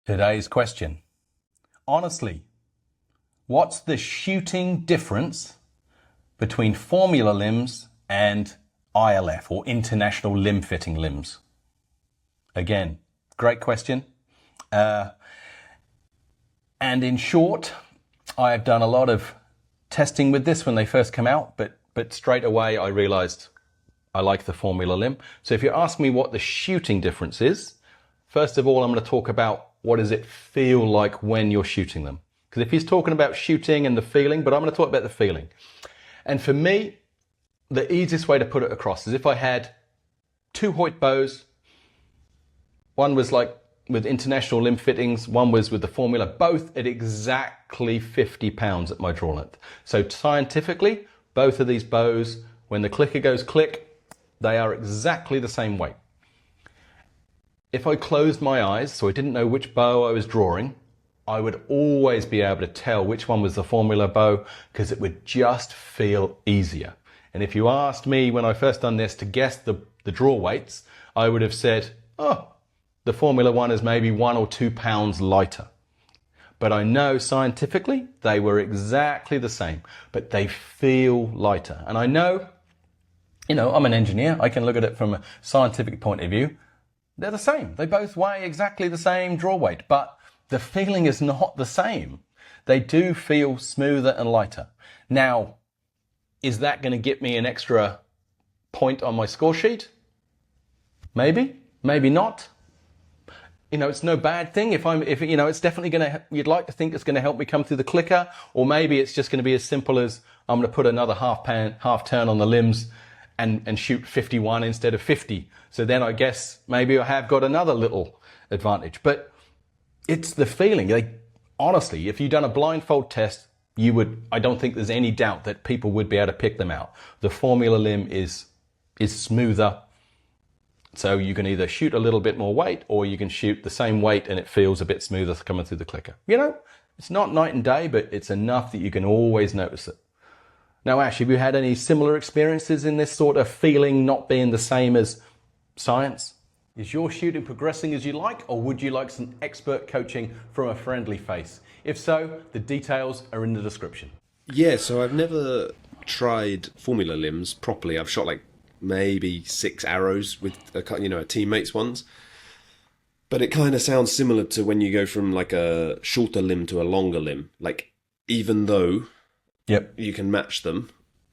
Today's question. Honestly, what's the shooting difference between formula limbs and ILF, or international limb fitting limbs? Again, great question. And in short, I have done a lot of testing with this when they first come out, but straight away I realized I like the formula limb. So if you ask me what the shooting difference is, first of all, I'm going to talk about what does it feel like when you're shooting them. Because if he's talking about shooting and the feeling, but I'm going to talk about the feeling. And for me, the easiest way to put it across is if I had two Hoyt bows, one was like with international limb fittings, one was with the formula, both at exactly 50 pounds at my draw length. So scientifically, both of these bows, when the clicker goes click, they are exactly the same weight. If I closed my eyes, so I didn't know which bow I was drawing, I would always be able to tell which one was the formula bow because it would just feel easier. And if you asked me when I first done this to guess the draw weights, I would have said, oh, the formula one is maybe 1 or 2 pounds lighter. But I know scientifically they were exactly the same, but they feel lighter. And I know, I'm an engineer. I can look at it from a scientific point of view. They're the same. They both weigh exactly the same draw weight, but the feeling is not the same. They do feel smoother and lighter. Now, is that going to get me an extra point on my score sheet? Maybe, maybe not. It's no bad thing if it's definitely you'd like to think it's going to help me come through the clicker, or maybe it's just going to be as simple as I'm going to put another half turn on the limbs and shoot 51 instead of 50. So then I guess maybe I have got another little advantage. But it's the feeling. Honestly, if you'd done a blindfold test, I don't think there's any doubt that people would be able to pick them out. The formula limb is smoother. So you can either shoot a little bit more weight or you can shoot the same weight and it feels a bit smoother coming through the clicker. It's not night and day, but it's enough that you can always notice it. Now, Ash, have you had any similar experiences in this sort of feeling not being the same as science? Is your shooting progressing as you like, or would you like some expert coaching from a friendly face? If so, the details are in the description. Yeah, so I've never tried formula limbs properly. I've shot like maybe 6 arrows with a teammate's ones. But it kind of sounds similar to when you go from like a shorter limb to a longer limb. Like, even though you can match them,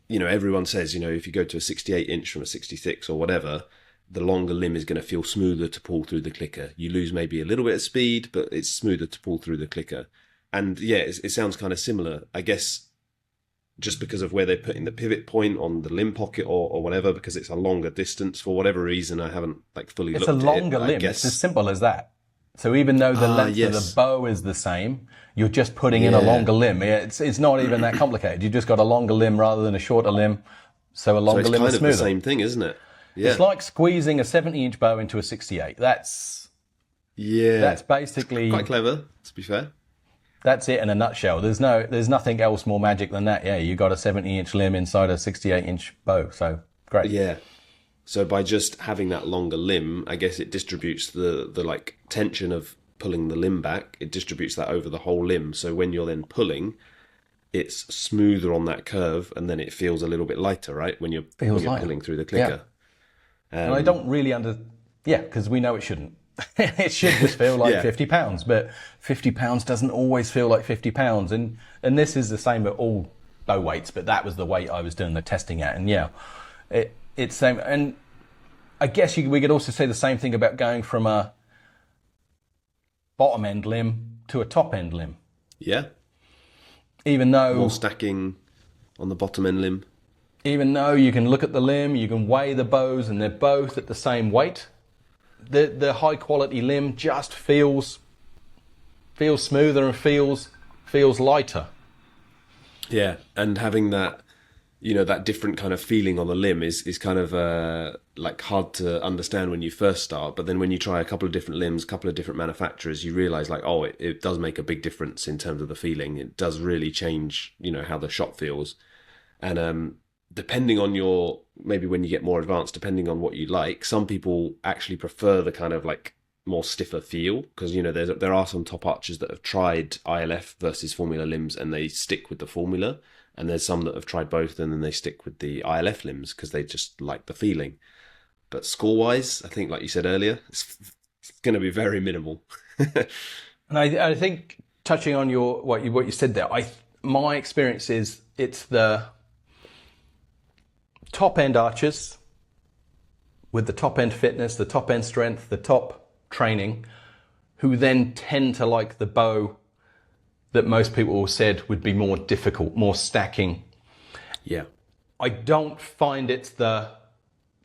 everyone says, if you go to a 68 inch from a 66 or whatever, the longer limb is going to feel smoother to pull through the clicker. You lose maybe a little bit of speed, but it's smoother to pull through the clicker. And yeah, it sounds kind of similar, I guess, just because of where they're putting the pivot point on the limb pocket or whatever, because it's a longer distance for whatever reason. I haven't fully looked at it. It's a longer limb. It's as simple as that. So even though the length of the bow is the same, you're just putting in a longer limb. It's not even that complicated. You've just got a longer limb rather than a shorter limb. So a longer limb is smoother. It's kind of the same thing, isn't it? Yeah. It's like squeezing a 70-inch bow into a 68. That's basically quite clever, to be fair. That's it in a nutshell. There's nothing else more magic than that. Yeah, you got a 70-inch limb inside a 68-inch bow. So great. Yeah. So by just having that longer limb, I guess it distributes the tension of pulling the limb back. It distributes that over the whole limb. So when you're then pulling, it's smoother on that curve, and then it feels a little bit lighter, right? When you're pulling through the clicker. Yeah. And I don't really because we know it shouldn't. It should just feel like 50 pounds, but 50 pounds doesn't always feel like 50 pounds. And this is the same at all bow weights, but that was the weight I was doing the testing at. And it's same. And I guess we could also say the same thing about going from a bottom end limb to a top end limb. Yeah. Even though more stacking on the bottom end limb. Even though you can look at the limb, you can weigh the bows, and they're both at the same weight, the high quality limb just feels smoother and feels lighter. Yeah, and having that, that different kind of feeling on the limb is kind of hard to understand when you first start. But then when you try a couple of different limbs, a couple of different manufacturers, you realize it does make a big difference in terms of the feeling. It does really change, how the shot feels. And depending on maybe when you get more advanced, depending on what you like, some people actually prefer the kind of more stiffer feel, because there are some top archers that have tried ILF versus formula limbs and they stick with the formula, and there's some that have tried both and then they stick with the ILF limbs because they just like the feeling. But score wise, I think, like you said earlier, it's going to be very minimal. And I think, touching on what you said there, my experience is it's the top end archers with the top end fitness, the top end strength, the top training, who then tend to like the bow that most people said would be more difficult, more stacking. Yeah. I don't find it's the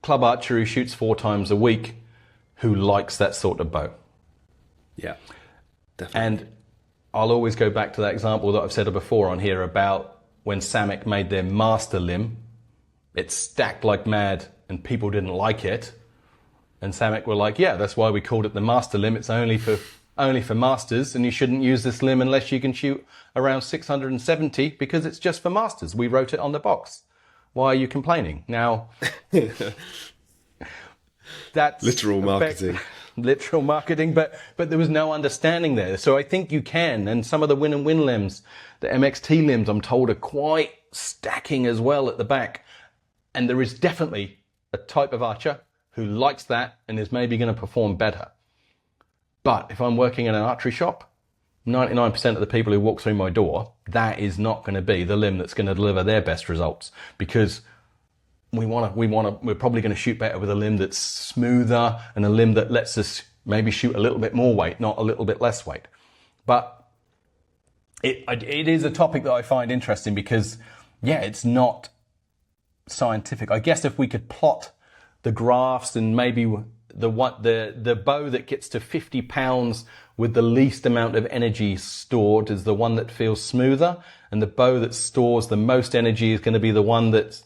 club archer who shoots 4 times a week who likes that sort of bow. Yeah, definitely. And I'll always go back to that example that I've said before on here about when Samick made their master limb. It stacked like mad and people didn't like it. And Samick were like, yeah, that's why we called it the master limb. It's only for masters, and you shouldn't use this limb unless you can shoot around 670 because it's just for masters. We wrote it on the box. Why are you complaining? Now, that's literal marketing. Literal marketing, but there was no understanding there. So I think you can, and some of the win and win limbs, the MXT limbs, I'm told, are quite stacking as well at the back. And there is definitely a type of archer who likes that and is maybe going to perform better. But if I'm working in an archery shop, 99% of the people who walk through my door, that is not going to be the limb that's going to deliver their best results, because we're probably going to shoot better with a limb that's smoother and a limb that lets us maybe shoot a little bit more weight, not a little bit less weight. But it is a topic that I find interesting because, yeah, it's not scientific. I guess if we could plot the graphs, and maybe the bow that gets to 50 pounds with the least amount of energy stored is the one that feels smoother, and the bow that stores the most energy is going to be the one that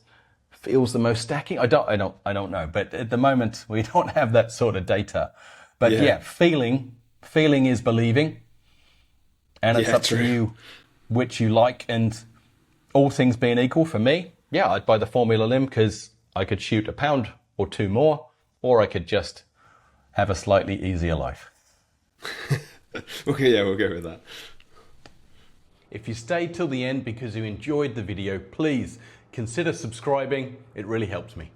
feels the most stacking. I don't know, but at the moment we don't have that sort of data. But yeah, feeling is believing, and it's up to you which you like. And all things being equal, for me, yeah, I'd buy the formula limb because I could shoot a pound or 2 more, or I could just have a slightly easier life. Okay, yeah, we'll go with that. If you stayed till the end because you enjoyed the video, please consider subscribing. It really helps me.